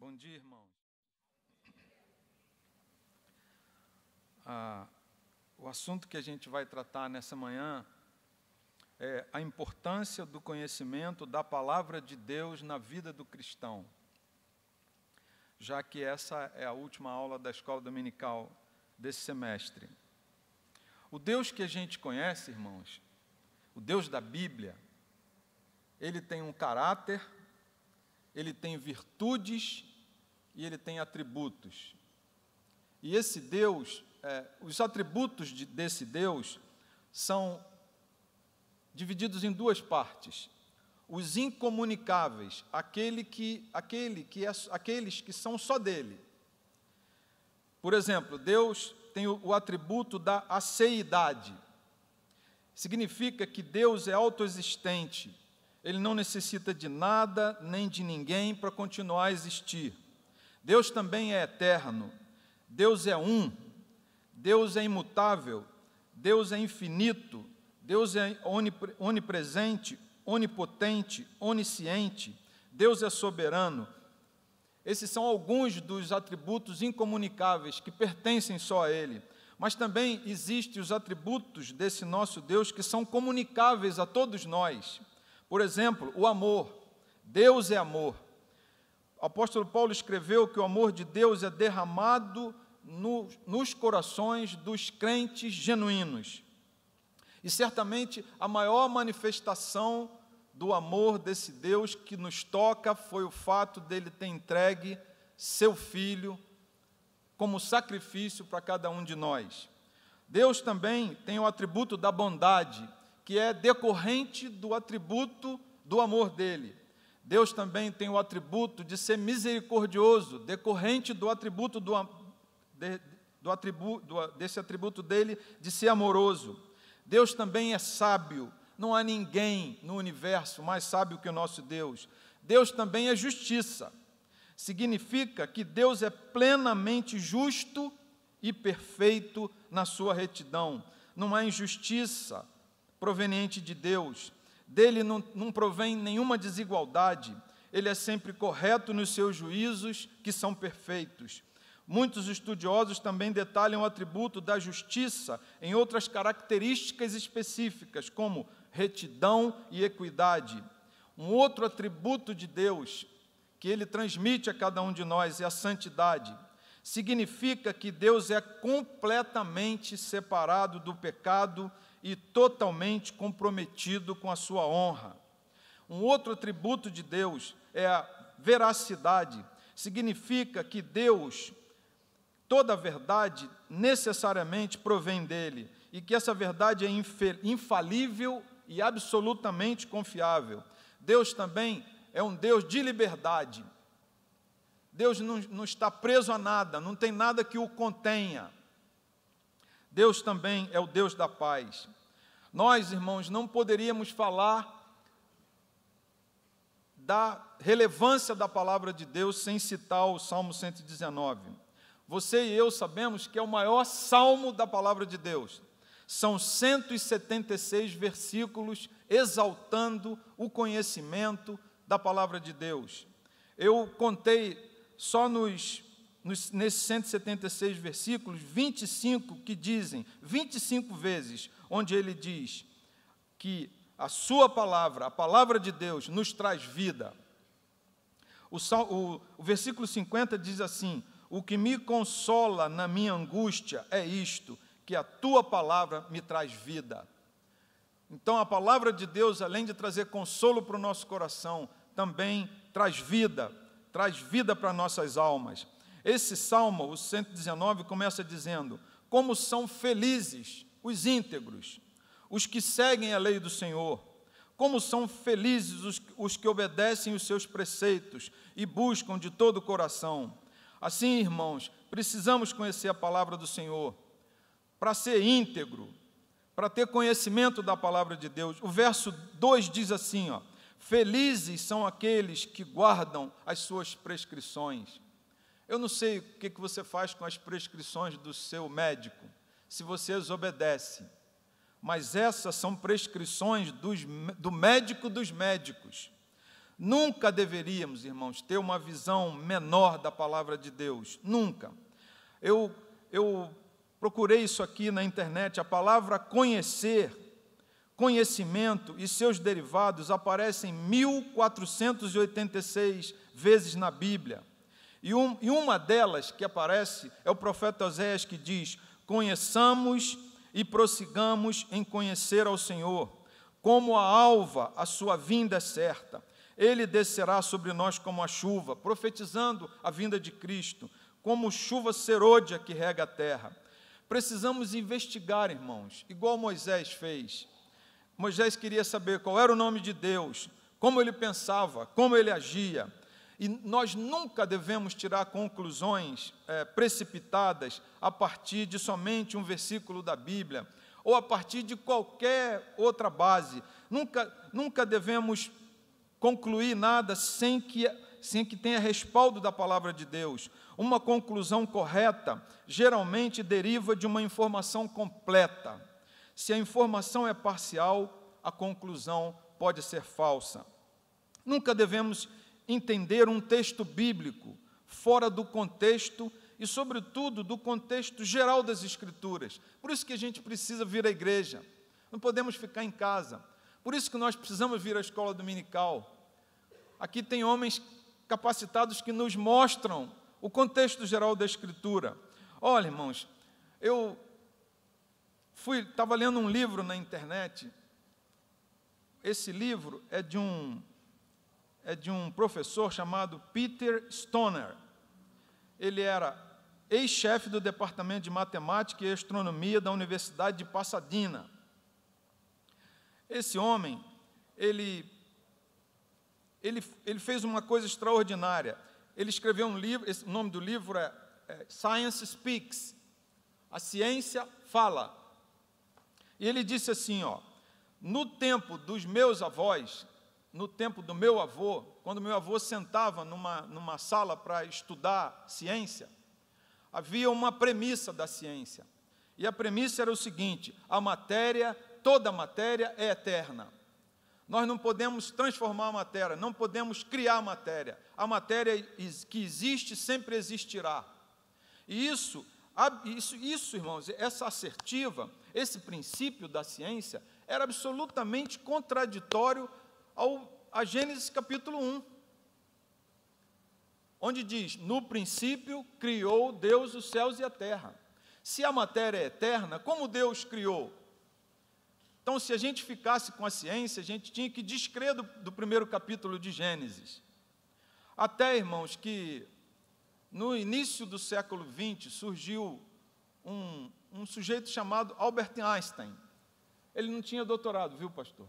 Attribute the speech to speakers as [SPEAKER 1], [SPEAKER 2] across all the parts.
[SPEAKER 1] Bom dia, irmãos. O assunto que a gente vai tratar nessa manhã é a importância do conhecimento da palavra de Deus na vida do cristão, já que essa é a última aula da escola dominical desse semestre. O Deus que a gente conhece, irmãos, o Deus da Bíblia, ele tem um caráter, ele tem virtudes e ele tem atributos. E esse Deus, os atributos desse Deus são divididos em duas partes. Os incomunicáveis, aqueles que são só dele. Por exemplo, Deus tem o atributo da aceidade. Significa que Deus é autoexistente. Ele não necessita de nada nem de ninguém para continuar a existir. Deus também é eterno. Deus é um. Deus é imutável. Deus é infinito. Deus é onipresente, onipotente, onisciente. Deus é soberano. Esses são alguns dos atributos incomunicáveis que pertencem só a Ele. Mas também existem os atributos desse nosso Deus que são comunicáveis a todos nós. Por exemplo, o amor. Deus é amor. O apóstolo Paulo escreveu que o amor de Deus é derramado nos corações dos crentes genuínos. E certamente a maior manifestação do amor desse Deus que nos toca foi o fato dele ter entregue seu Filho como sacrifício para cada um de nós. Deus também tem o atributo da bondade, que é decorrente do atributo do amor dele. Deus também tem o atributo de ser misericordioso, decorrente do atributo desse atributo dele de ser amoroso. Deus também é sábio. Não há ninguém no universo mais sábio que o nosso Deus. Deus também é justiça. Significa que Deus é plenamente justo e perfeito na sua retidão. Não há injustiça proveniente de Deus. Dele não provém nenhuma desigualdade. Ele é sempre correto nos seus juízos, que são perfeitos. Muitos estudiosos também detalham o atributo da justiça em outras características específicas, como retidão e equidade. Um outro atributo de Deus que ele transmite a cada um de nós é a santidade. Significa que Deus é completamente separado do pecado e totalmente comprometido com a sua honra. Um outro atributo de Deus é a veracidade. Significa que Deus, toda a verdade necessariamente provém dele, e que essa verdade é infalível e absolutamente confiável. Deus também é um Deus de liberdade. Deus não está preso a nada, não tem nada que o contenha. Deus também é o Deus da paz. Nós, irmãos, não poderíamos falar da relevância da palavra de Deus sem citar o Salmo 119. Você e eu sabemos que é o maior salmo da palavra de Deus. São 176 versículos exaltando o conhecimento da palavra de Deus. Eu contei só nesses 176 versículos, 25 que dizem, 25 vezes, onde ele diz que a sua palavra, a palavra de Deus, nos traz vida. O versículo 50 diz assim: o que me consola na minha angústia é isto, que a tua palavra me traz vida. Então a palavra de Deus, além de trazer consolo para o nosso coração, também traz vida para nossas almas. Esse salmo, o 119, começa dizendo: como são felizes os íntegros, os que seguem a lei do Senhor, como são felizes os que obedecem os seus preceitos e buscam de todo o coração. Assim, irmãos, precisamos conhecer a palavra do Senhor, para ser íntegro, para ter conhecimento da palavra de Deus. O verso 2 diz assim, felizes são aqueles que guardam as suas prescrições. Eu não sei o que você faz com as prescrições do seu médico, se você as obedece, mas essas são prescrições do médico dos médicos. Nunca deveríamos, irmãos, ter uma visão menor da palavra de Deus, nunca. Eu procurei isso aqui na internet, a palavra conhecer, conhecimento e seus derivados aparecem 1486 vezes na Bíblia. E uma delas que aparece é o profeta Oséias, que diz: conheçamos e prossigamos em conhecer ao Senhor. Como a alva, a sua vinda é certa. Ele descerá sobre nós como a chuva, profetizando a vinda de Cristo, como chuva serôdia que rega a terra. Precisamos investigar, irmãos, igual Moisés fez. Moisés queria saber qual era o nome de Deus, como ele pensava, como ele agia. E nós nunca devemos tirar conclusões precipitadas a partir de somente um versículo da Bíblia, ou a partir de qualquer outra base. Nunca devemos concluir nada sem que tenha respaldo da palavra de Deus. Uma conclusão correta geralmente deriva de uma informação completa. Se a informação é parcial, a conclusão pode ser falsa. Nunca devemos entender um texto bíblico fora do contexto e, sobretudo, do contexto geral das Escrituras. Por isso que a gente precisa vir à igreja, não podemos ficar em casa. Por isso que nós precisamos vir à escola dominical. Aqui tem homens capacitados que nos mostram o contexto geral da Escritura. Olha, irmãos, eu estava lendo um livro na internet. Esse livro é de um professor chamado Peter Stoner. Ele era ex-chefe do Departamento de Matemática e Astronomia da Universidade de Pasadena. Esse homem, ele fez uma coisa extraordinária. Ele escreveu um livro, o nome do livro é Science Speaks, a ciência fala. E ele disse assim, no tempo dos meus avós, no tempo do meu avô, quando meu avô sentava numa sala para estudar ciência, havia uma premissa da ciência. E a premissa era o seguinte: toda matéria é eterna. Nós não podemos transformar a matéria, não podemos criar matéria. A matéria que existe sempre existirá. E isso, irmãos, essa assertiva, esse princípio da ciência, era absolutamente contraditório a Gênesis capítulo 1, onde diz: no princípio criou Deus os céus e a terra. Se a matéria é eterna, como Deus criou? Então, se a gente ficasse com a ciência, a gente tinha que descrer do primeiro capítulo de Gênesis. Até, irmãos, que no início do século XX surgiu um sujeito chamado Albert Einstein. Ele não tinha doutorado, viu, pastor?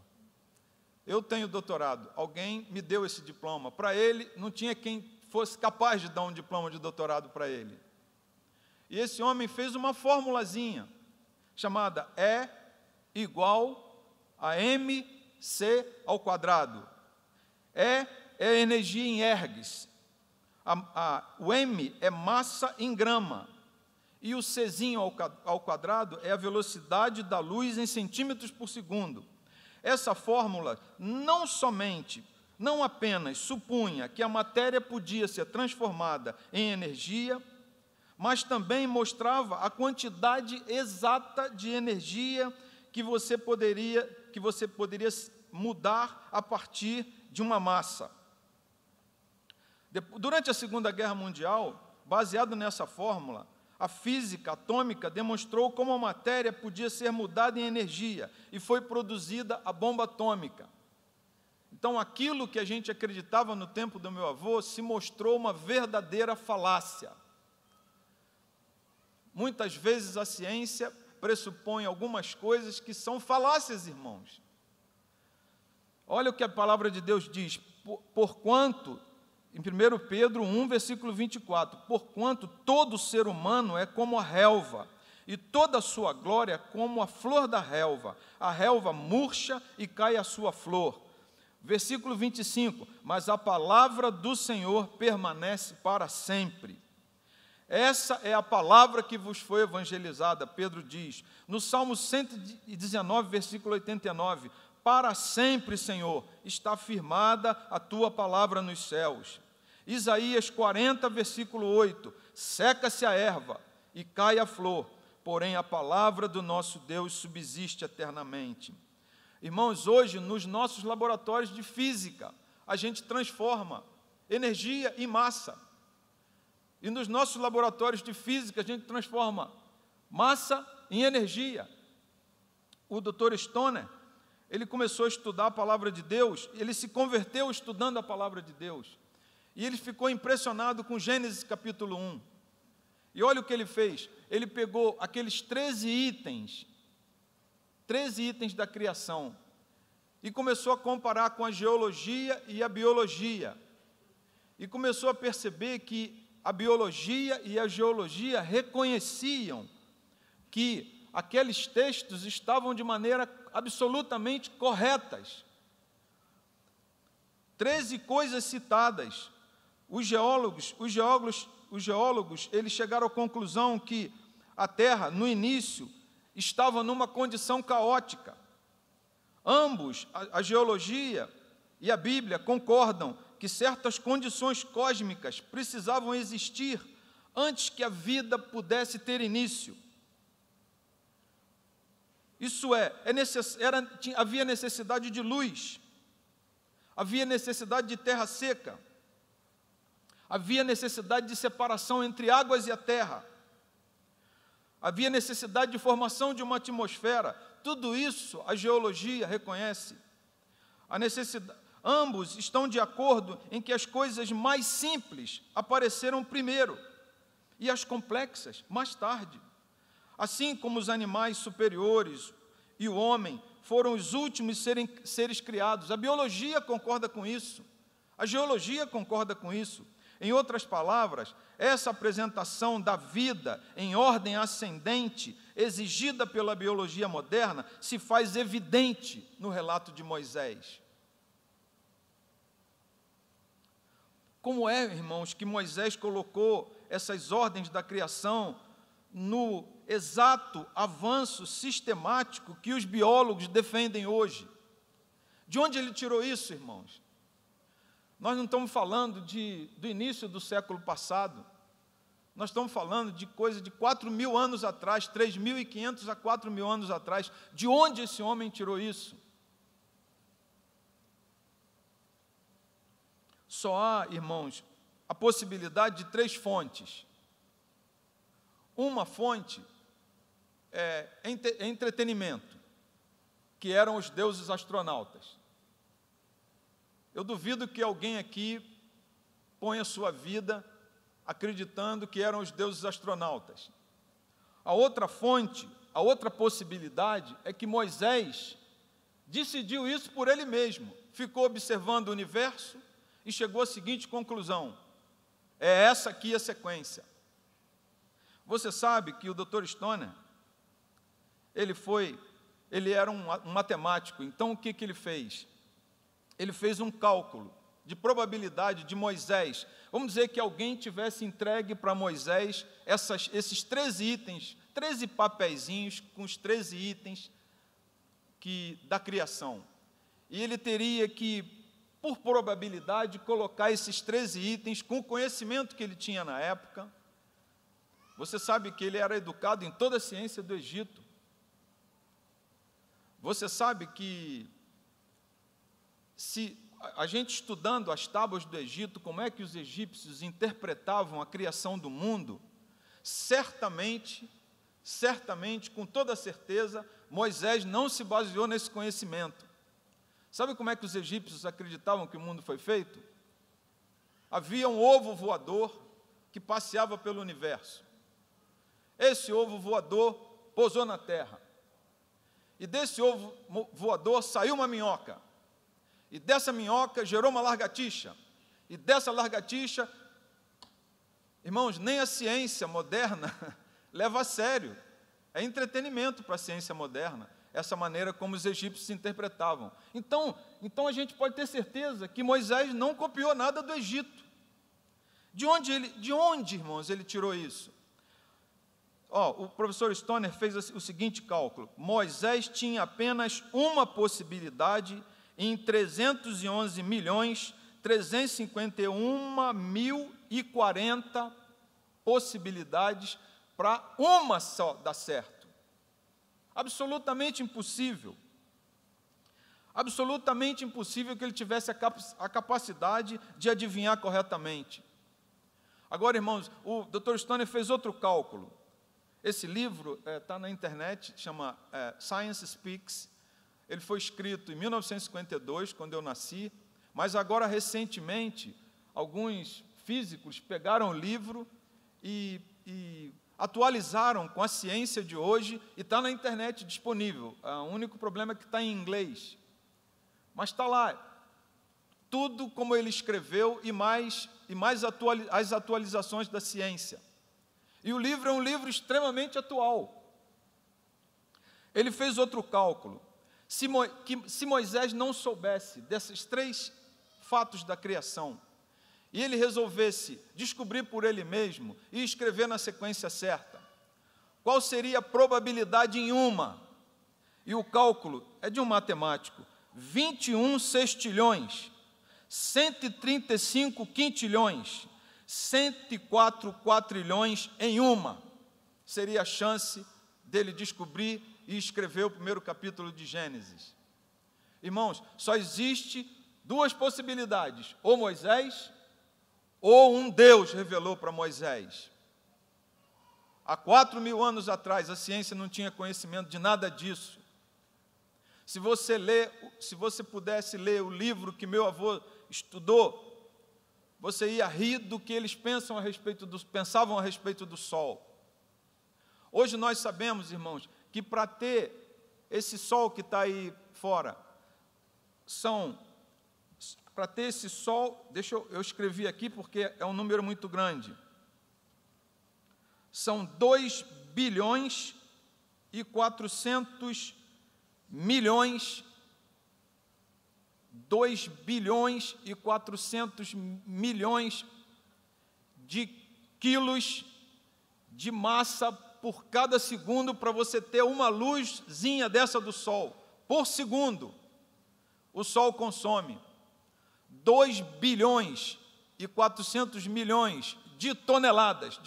[SPEAKER 1] Eu tenho doutorado, alguém me deu esse diploma. Para ele, não tinha quem fosse capaz de dar um diploma de doutorado para ele. E esse homem fez uma formulazinha, chamada E igual a mc ao quadrado. E é energia em ergs. O m é massa em grama. E o Czinho ao quadrado é a velocidade da luz em centímetros por segundo. Essa fórmula não apenas supunha que a matéria podia ser transformada em energia, mas também mostrava a quantidade exata de energia que você poderia mudar a partir de uma massa. Durante a Segunda Guerra Mundial, baseado nessa fórmula, a física atômica demonstrou como a matéria podia ser mudada em energia e foi produzida a bomba atômica. Então, aquilo que a gente acreditava no tempo do meu avô se mostrou uma verdadeira falácia. Muitas vezes a ciência pressupõe algumas coisas que são falácias, irmãos. Olha o que a palavra de Deus diz: porquanto, em 1 Pedro 1, versículo 24, porquanto todo ser humano é como a relva, e toda a sua glória como a flor da relva. A relva murcha e cai a sua flor. Versículo 25, mas a palavra do Senhor permanece para sempre. Essa é a palavra que vos foi evangelizada, Pedro diz. No Salmo 119, versículo 89, para sempre, Senhor, está firmada a tua palavra nos céus. Isaías 40, versículo 8, seca-se a erva e cai a flor, porém a palavra do nosso Deus subsiste eternamente. Irmãos, hoje nos nossos laboratórios de física, a gente transforma energia em massa. E nos nossos laboratórios de física, a gente transforma massa em energia. O Dr. Stoner, ele começou a estudar a palavra de Deus, ele se converteu estudando a palavra de Deus. E ele ficou impressionado com Gênesis capítulo 1. E olha o que ele fez. Ele pegou aqueles 13 itens da criação, e começou a comparar com a geologia e a biologia. E começou a perceber que a biologia e a geologia reconheciam que aqueles textos estavam de maneira absolutamente corretas. 13 coisas citadas. Os geólogos, eles chegaram à conclusão que a Terra, no início, estava numa condição caótica. Ambos, a geologia e a Bíblia, concordam que certas condições cósmicas precisavam existir antes que a vida pudesse ter início. Isso é, havia necessidade de luz, havia necessidade de terra seca, havia necessidade de separação entre águas e a terra, havia necessidade de formação de uma atmosfera. Tudo isso a geologia reconhece. A necessidade, ambos estão de acordo em que as coisas mais simples apareceram primeiro e as complexas mais tarde. Assim como os animais superiores e o homem foram os últimos seres criados. A biologia concorda com isso, a geologia concorda com isso. Em outras palavras, essa apresentação da vida em ordem ascendente, exigida pela biologia moderna, se faz evidente no relato de Moisés. Como é, irmãos, que Moisés colocou essas ordens da criação no exato avanço sistemático que os biólogos defendem hoje? De onde ele tirou isso, irmãos? Nós não estamos falando do início do século passado, nós estamos falando de coisa de 4.000 anos atrás, 3.500 a 4.000 anos atrás. De onde esse homem tirou isso? Só há, irmãos, a possibilidade de 3 fontes. Uma fonte é entretenimento, que eram os deuses astronautas. Eu duvido que alguém aqui ponha sua vida acreditando que eram os deuses astronautas. A outra fonte, a outra possibilidade é que Moisés decidiu isso por ele mesmo, ficou observando o universo e chegou à seguinte conclusão: é essa aqui a sequência. Você sabe que o Dr. Stoner, ele era um matemático. Então o que ele fez? Ele fez um cálculo de probabilidade de Moisés. Vamos dizer que alguém tivesse entregue para Moisés esses 13 itens, 13 papeizinhos com os 13 itens da criação. E ele teria que, por probabilidade, colocar esses 13 itens com o conhecimento que ele tinha na época. Você sabe que ele era educado em toda a ciência do Egito. Você sabe que, se a gente estudando as tábuas do Egito, como é que os egípcios interpretavam a criação do mundo, certamente, com toda certeza, Moisés não se baseou nesse conhecimento. Sabe como é que os egípcios acreditavam que o mundo foi feito? Havia um ovo voador que passeava pelo universo. Esse ovo voador pousou na terra. E desse ovo voador saiu uma minhoca. E dessa minhoca gerou uma lagartixa. E dessa lagartixa, irmãos, nem a ciência moderna leva a sério. É entretenimento para a ciência moderna, essa maneira como os egípcios se interpretavam. Então a gente pode ter certeza que Moisés não copiou nada do Egito. De onde, irmãos, ele tirou isso? o professor Stoner fez o seguinte cálculo: Moisés tinha apenas uma possibilidade em 311.351.040 possibilidades para uma só dar certo. Absolutamente impossível. Absolutamente impossível que ele tivesse a capacidade de adivinhar corretamente. Agora, irmãos, o Dr. Stoner fez outro cálculo. Esse livro está na internet, chama Science Speaks. Ele foi escrito em 1952, quando eu nasci, mas agora, recentemente, alguns físicos pegaram o livro e atualizaram com a ciência de hoje, e está na internet disponível. O único problema é que está em inglês. Mas está lá, tudo como ele escreveu e mais as atualizações da ciência. E o livro é um livro extremamente atual. Ele fez outro cálculo. Se Moisés não soubesse desses 3 fatos da criação, e ele resolvesse descobrir por ele mesmo e escrever na sequência certa, qual seria a probabilidade em uma? E o cálculo é de um matemático: 21 sextilhões, 135 quintilhões, 104 quatrilhões em uma. Seria a chance dele descobrir e escrever o primeiro capítulo de Gênesis. Irmãos, só existe 2 possibilidades: ou Moisés, ou um Deus revelou para Moisés. Há 4.000 anos atrás, a ciência não tinha conhecimento de nada disso. Se você pudesse ler o livro que meu avô estudou, você ia rir do que eles pensavam a respeito do sol. Hoje nós sabemos, irmãos, que para ter esse sol que está aí fora, para ter esse sol, eu escrevi aqui porque é um número muito grande, são 2 bilhões e 400 milhões, 2 bilhões e 400 milhões de quilos de massa por cada segundo para você ter uma luzinha dessa do sol. Por segundo, o sol consome 2 bilhões e 400 milhões de toneladas,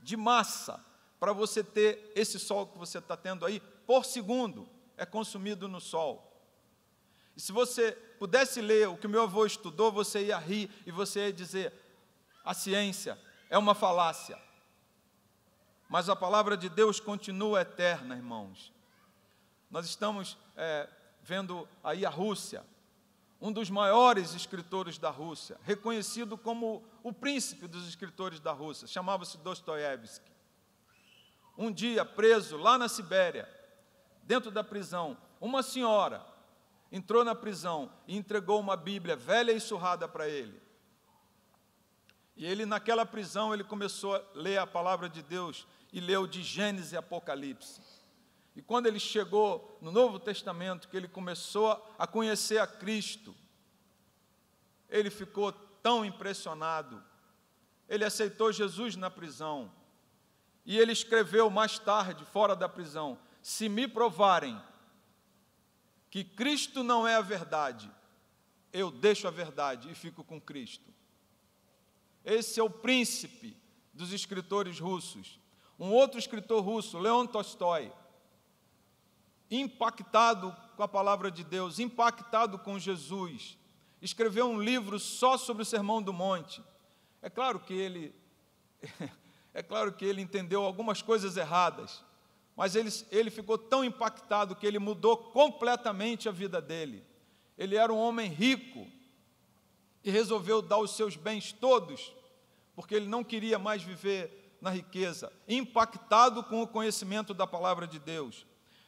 [SPEAKER 1] de massa, para você ter esse sol que você está tendo aí, por segundo, é consumido no sol. E se você pudesse ler o que meu avô estudou, você ia rir e você ia dizer: a ciência é uma falácia. Mas a palavra de Deus continua eterna, irmãos. Nós estamos vendo aí a Rússia, um dos maiores escritores da Rússia, reconhecido como o príncipe dos escritores da Rússia, chamava-se Dostoiévski. Um dia, preso lá na Sibéria, dentro da prisão, uma senhora entrou na prisão e entregou uma Bíblia velha e surrada para ele. E ele, naquela prisão, ele começou a ler a palavra de Deus e leu de Gênesis e Apocalipse. E quando ele chegou no Novo Testamento, que ele começou a conhecer a Cristo, ele ficou tão impressionado. Ele aceitou Jesus na prisão. E ele escreveu mais tarde, fora da prisão: se me provarem que Cristo não é a verdade, eu deixo a verdade e fico com Cristo. Esse é o príncipe dos escritores russos. Um outro escritor russo, Leon Tolstói, impactado com a palavra de Deus, impactado com Jesus, escreveu um livro só sobre o Sermão do Monte. É claro que ele entendeu algumas coisas erradas, mas ele ficou tão impactado que ele mudou completamente a vida dele. Ele era um homem rico e resolveu dar os seus bens todos, porque ele não queria mais viver na riqueza, impactado com o conhecimento da palavra de Deus.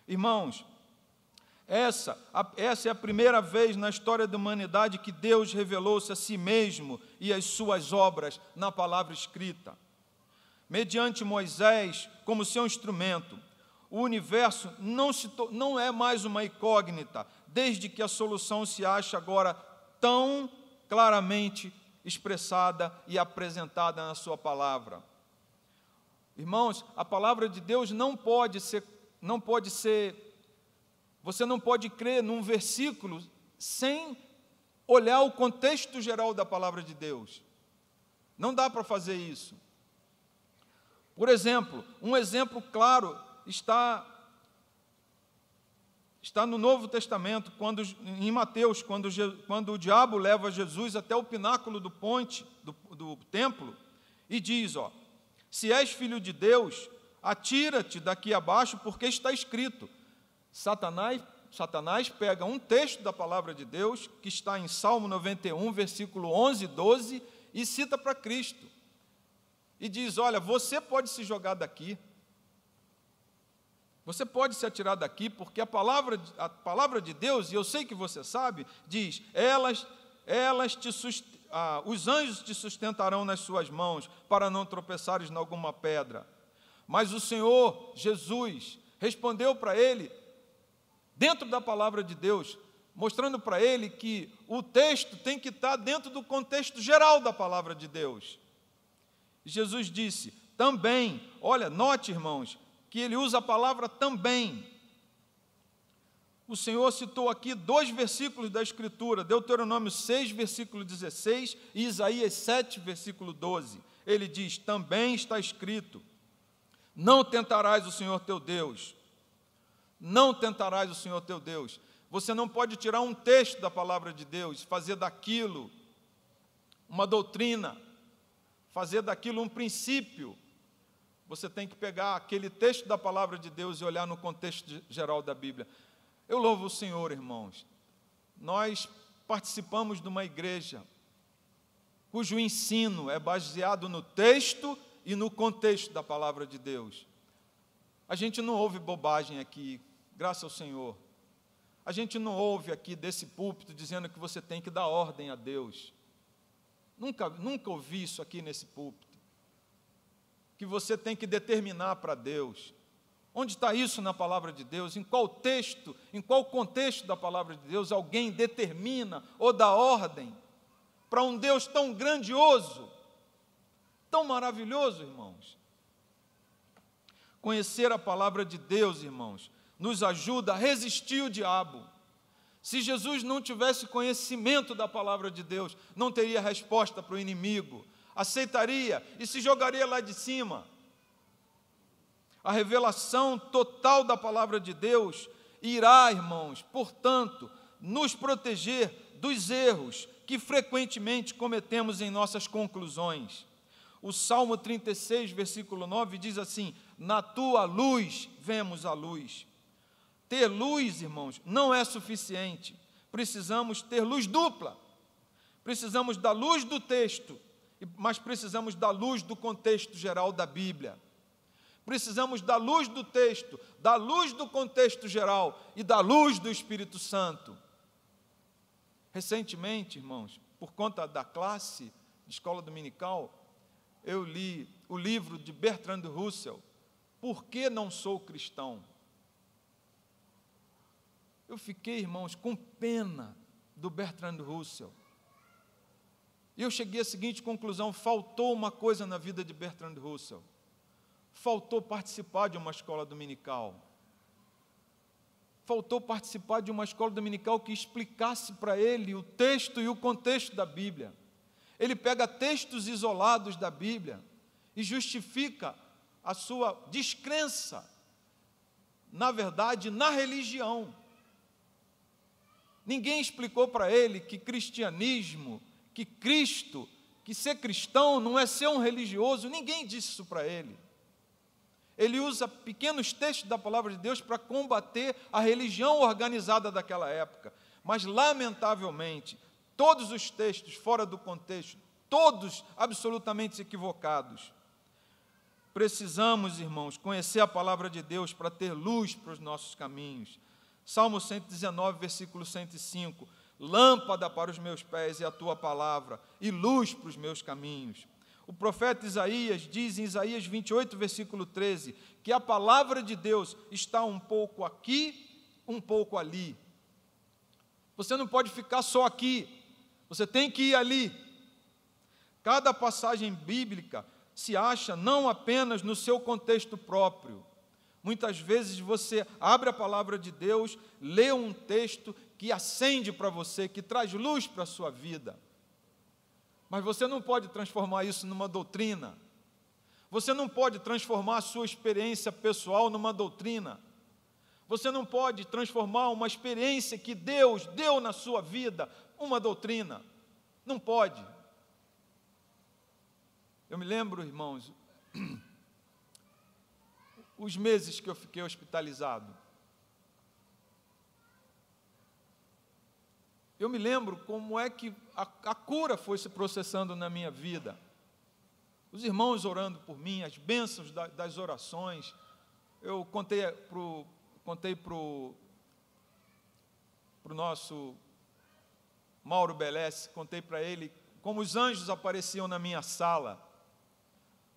[SPEAKER 1] Irmãos, essa é a primeira vez na história da humanidade que Deus revelou-se a si mesmo e as suas obras na palavra escrita. Mediante Moisés como seu instrumento, o universo não é mais uma incógnita, desde que a solução se acha agora tão claramente expressada e apresentada na sua palavra. Irmãos, a palavra de Deus não pode ser, você não pode crer num versículo sem olhar o contexto geral da palavra de Deus. Não dá para fazer isso. Por exemplo, um exemplo claro está no Novo Testamento, em Mateus, quando o diabo leva Jesus até o pináculo do ponte, do templo, e diz, se és filho de Deus, atira-te daqui abaixo, porque está escrito. Satanás pega um texto da palavra de Deus, que está em Salmo 91, versículo 11 e 12, e cita para Cristo. E diz, olha, você pode se jogar daqui, você pode se atirar daqui, porque a palavra de Deus, e eu sei que você sabe, diz, os anjos te sustentarão nas suas mãos, para não tropeçares em alguma pedra. Mas o Senhor Jesus respondeu para ele, dentro da palavra de Deus, mostrando para ele que o texto tem que estar dentro do contexto geral da palavra de Deus. Jesus disse, também, olha, note, irmãos, que ele usa a palavra também. O Senhor citou aqui 2 versículos da Escritura, Deuteronômio 6, versículo 16, e Isaías 7, versículo 12. Ele diz, também está escrito, não tentarás o Senhor teu Deus. Não tentarás o Senhor teu Deus. Você não pode tirar um texto da palavra de Deus, fazer daquilo uma doutrina, fazer daquilo um princípio. Você tem que pegar aquele texto da palavra de Deus e olhar no contexto geral da Bíblia. Eu louvo o Senhor, irmãos. Nós participamos de uma igreja cujo ensino é baseado no texto e no contexto da palavra de Deus. A gente não ouve bobagem aqui, graças ao Senhor. A gente não ouve aqui desse púlpito dizendo que você tem que dar ordem a Deus. Nunca ouvi isso aqui nesse púlpito. Que você tem que determinar para Deus. Onde está isso na palavra de Deus? Em qual texto, em qual contexto da palavra de Deus alguém determina ou dá ordem para um Deus tão grandioso, tão maravilhoso, irmãos? Conhecer a palavra de Deus, irmãos, nos ajuda a resistir o diabo. Se Jesus não tivesse conhecimento da palavra de Deus, não teria resposta para o inimigo, aceitaria e se jogaria lá de cima. A revelação total da palavra de Deus irá, irmãos, portanto, nos proteger dos erros que frequentemente cometemos em nossas conclusões. O Salmo 36, versículo 9, diz assim, na tua luz vemos a luz. Ter luz, irmãos, não é suficiente. Precisamos ter luz dupla. Precisamos da luz do texto, mas precisamos da luz do contexto geral da Bíblia. Precisamos da luz do texto, da luz do contexto geral e da luz do Espírito Santo. Recentemente, irmãos, por conta da classe de escola dominical, eu li o livro de Bertrand Russell, Por que não sou cristão? Eu fiquei, irmãos, com pena do Bertrand Russell. E eu cheguei à seguinte conclusão, faltou uma coisa na vida de Bertrand Russell. Faltou participar de uma escola dominical. Faltou participar de uma escola dominical que explicasse para ele o texto e o contexto da Bíblia. Ele pega textos isolados da Bíblia e justifica a sua descrença, na verdade, na religião. Ninguém explicou para ele que cristianismo, que Cristo, que ser cristão não é ser um religioso, ninguém disse isso para ele. Ele usa pequenos textos da palavra de Deus para combater a religião organizada daquela época. Mas, lamentavelmente, todos os textos fora do contexto, todos absolutamente equivocados. Precisamos, irmãos, conhecer a palavra de Deus para ter luz para os nossos caminhos. Salmo 119, versículo 105. Lâmpada para os meus pés é a tua palavra, e luz para os meus caminhos. O profeta Isaías diz em Isaías 28, versículo 13, que a palavra de Deus está um pouco aqui, um pouco ali. Você não pode ficar só aqui, você tem que ir ali. Cada passagem bíblica se acha não apenas no seu contexto próprio. Muitas vezes você abre a palavra de Deus, lê um texto que acende para você, que traz luz para a sua vida. Mas você não pode transformar isso numa doutrina. Você não pode transformar a sua experiência pessoal numa doutrina. Você não pode transformar uma experiência que Deus deu na sua vida uma doutrina. Não pode. Eu me lembro, irmãos, os meses que eu fiquei hospitalizado. Eu me lembro como é que a cura foi se processando na minha vida. Os irmãos orando por mim, as bênçãos das orações. Eu contei para o nosso Mauro Belesse, contei para ele como os anjos apareciam na minha sala.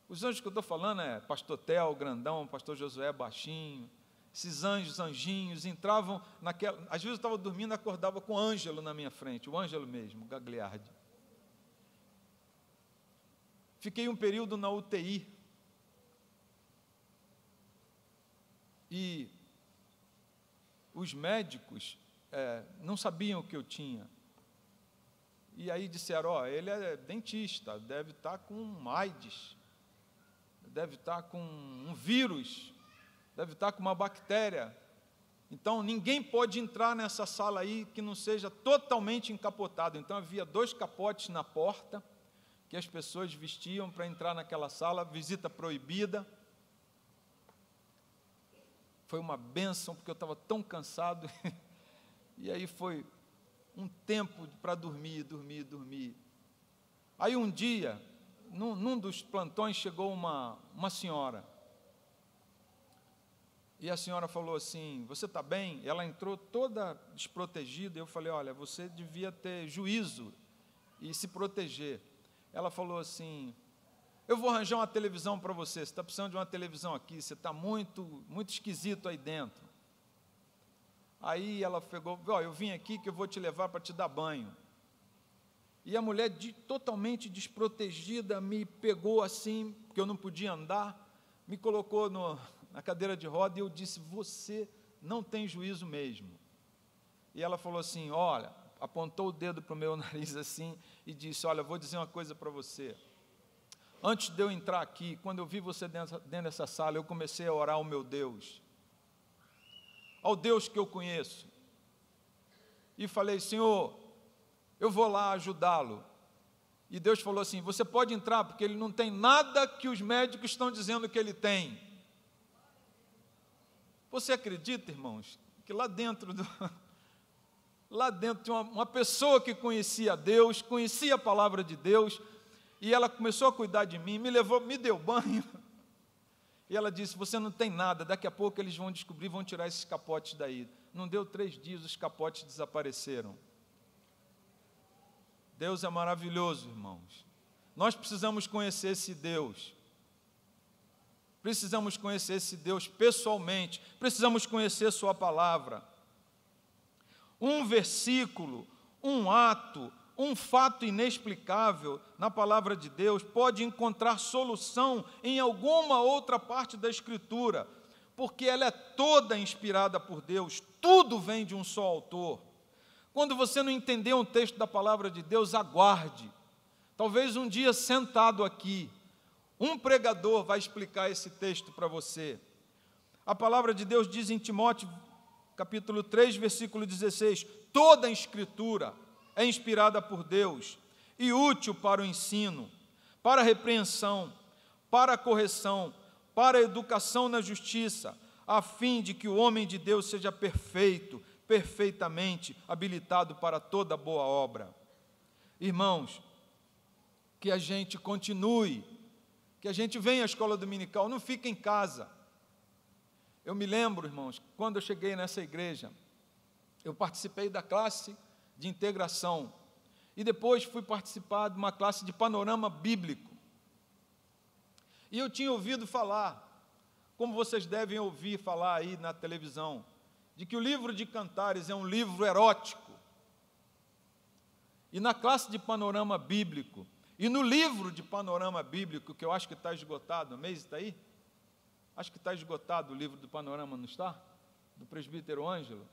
[SPEAKER 1] Os anjos que eu estou falando é pastor Theo, grandão, pastor Josué, baixinho. Esses anjos, anjinhos, entravam naquela... Às vezes eu estava dormindo e acordava com o Ângelo na minha frente, o Ângelo mesmo, o Gagliardi. Fiquei um período na UTI. E os médicos não sabiam o que eu tinha. E aí disseram, ele é dentista, deve estar com AIDS, deve estar com um vírus, deve estar com uma bactéria. Então, ninguém pode entrar nessa sala aí que não seja totalmente encapotado. Então, havia 2 capotes na porta, que as pessoas vestiam para entrar naquela sala, visita proibida. Foi uma bênção, porque eu estava tão cansado. E aí foi um tempo para dormir. Aí um dia, num dos plantões, chegou uma senhora. E a senhora falou assim, você está bem? Ela entrou toda desprotegida. Eu falei, olha, você devia ter juízo e se proteger. Ela falou assim, eu vou arranjar uma televisão para você está precisando de uma televisão aqui, você está muito esquisito aí dentro. Aí ela pegou, eu vim aqui que eu vou te levar para te dar banho. E a mulher totalmente desprotegida me pegou assim, porque eu não podia andar, me colocou na cadeira de roda e eu disse, você não tem juízo mesmo. E ela falou assim, olha, apontou o dedo para o meu nariz assim e disse, olha, vou dizer uma coisa para você. Antes de eu entrar aqui, quando eu vi você dentro dessa sala, eu comecei a orar ao meu Deus, ao Deus que eu conheço. E falei, Senhor, eu vou lá ajudá-lo. E Deus falou assim, você pode entrar, porque ele não tem nada que os médicos estão dizendo que ele tem. Você acredita, irmãos, que lá dentro tinha uma pessoa que conhecia Deus, conhecia a palavra de Deus, e ela começou a cuidar de mim, me levou, me deu banho, e ela disse, você não tem nada, daqui a pouco eles vão descobrir, vão tirar esses capotes daí. Não deu 3 dias, os capotes desapareceram. Deus é maravilhoso, irmãos. Nós precisamos conhecer esse Deus. Precisamos conhecer esse Deus pessoalmente, precisamos conhecer sua palavra. Um versículo, um ato, um fato inexplicável na palavra de Deus pode encontrar solução em alguma outra parte da Escritura, porque ela é toda inspirada por Deus, tudo vem de um só autor. Quando você não entender um texto da palavra de Deus, aguarde. Talvez um dia sentado aqui, um pregador vai explicar esse texto para você. A palavra de Deus diz em Timóteo, capítulo 3, versículo 16, toda a Escritura é inspirada por Deus e útil para o ensino, para a repreensão, para a correção, para a educação na justiça, a fim de que o homem de Deus seja perfeito, perfeitamente habilitado para toda boa obra. Irmãos, que a gente continue, que a gente venha à escola dominical, não fique em casa. Eu me lembro, irmãos, quando eu cheguei nessa igreja, eu participei da classe de integração e depois fui participar de uma classe de panorama bíblico. E eu tinha ouvido falar, como vocês devem ouvir falar aí na televisão, de que o livro de Cantares é um livro erótico. E na classe de panorama bíblico, E no livro de panorama bíblico, que eu acho que está esgotado, a Meise está aí? Acho que está esgotado o livro do panorama, não está? Do presbítero Ângelo.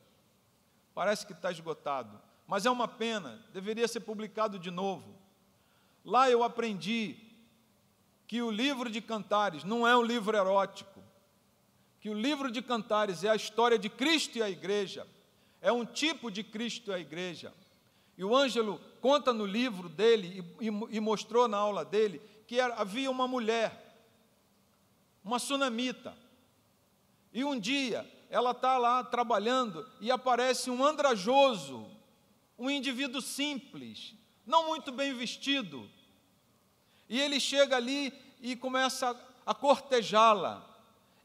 [SPEAKER 1] Parece que está esgotado, mas é uma pena, deveria ser publicado de novo. Lá eu aprendi que o livro de Cantares não é um livro erótico, que o livro de Cantares é a história de Cristo e a igreja, é um tipo de Cristo e a igreja. E o Ângelo conta no livro dele e mostrou na aula dele que havia uma mulher, uma sunamita, e um dia ela está lá trabalhando e aparece um andrajoso, um indivíduo simples, não muito bem vestido, e ele chega ali e começa a cortejá-la,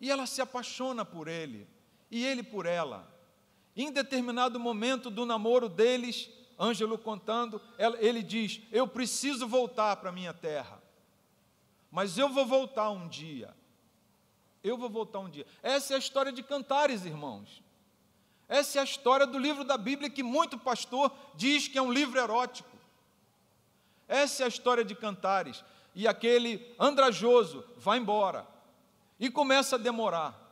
[SPEAKER 1] e ela se apaixona por ele, e ele por ela. Em determinado momento do namoro deles, Ângelo contando, ele diz: eu preciso voltar para a minha terra, mas eu vou voltar um dia. Eu vou voltar um dia. Essa é a história de Cantares, irmãos. Essa é a história do livro da Bíblia que muito pastor diz que é um livro erótico. Essa é a história de Cantares. E aquele andrajoso vai embora e começa a demorar.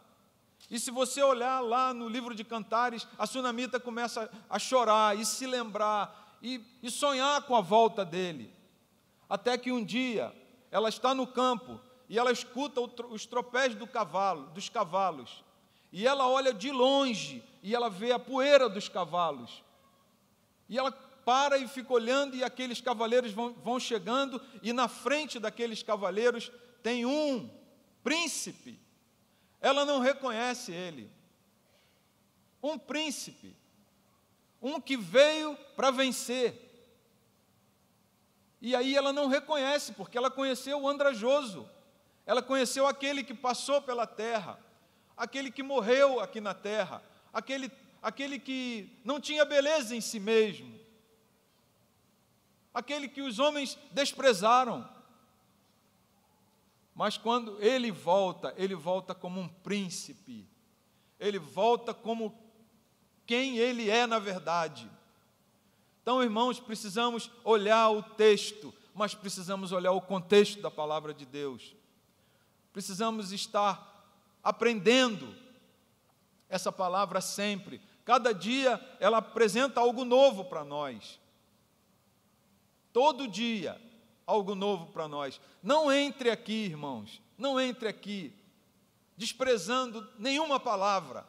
[SPEAKER 1] E se você olhar lá no livro de Cantares, a sunamita começa a chorar e se lembrar e sonhar com a volta dele. Até que um dia ela está no campo e ela escuta os tropéis dos cavalos. E ela olha de longe e ela vê a poeira dos cavalos. E ela para e fica olhando, e aqueles cavaleiros vão chegando, e na frente daqueles cavaleiros tem um príncipe. Ela não reconhece ele. Um príncipe. Um que veio para vencer. E aí ela não reconhece, porque ela conheceu o andrajoso. Ela conheceu aquele que passou pela terra, aquele que morreu aqui na terra, aquele que não tinha beleza em si mesmo, aquele que os homens desprezaram. Mas quando ele volta como um príncipe, ele volta como quem ele é na verdade. Então, irmãos, precisamos olhar o texto, mas precisamos olhar o contexto da palavra de Deus. Precisamos estar aprendendo essa palavra sempre. Cada dia ela apresenta algo novo para nós. Todo dia, algo novo para nós. Não entre aqui, irmãos, não entre aqui desprezando nenhuma palavra.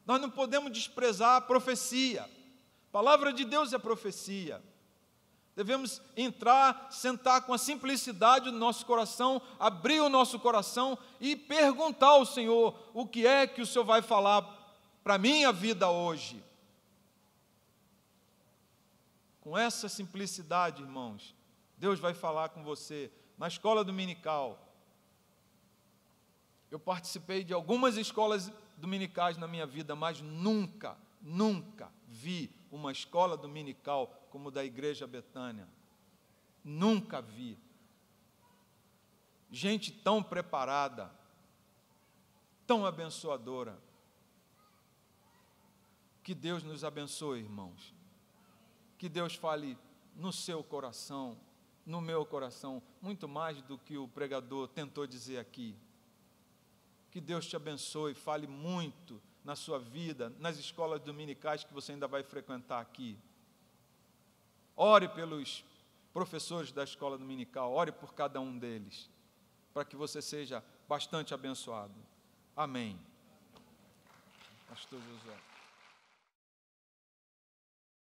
[SPEAKER 1] Nós não podemos desprezar a profecia. A palavra de Deus é profecia. Devemos entrar, sentar com a simplicidade do nosso coração, abrir o nosso coração e perguntar ao Senhor: o que é que o Senhor vai falar para a minha vida hoje? Com essa simplicidade, irmãos, Deus vai falar com você. Na escola dominical, eu participei de algumas escolas dominicais na minha vida, mas nunca vi uma escola dominical como da Igreja Betânia. Nunca vi. Gente tão preparada, tão abençoadora. Que Deus nos abençoe, irmãos. Que Deus fale no seu coração, no meu coração, muito mais do que o pregador tentou dizer aqui. Que Deus te abençoe, fale muito na sua vida, nas escolas dominicais que você ainda vai frequentar aqui. Ore pelos professores da escola dominical, ore por cada um deles, para que você seja bastante abençoado. Amém. Pastor Josué.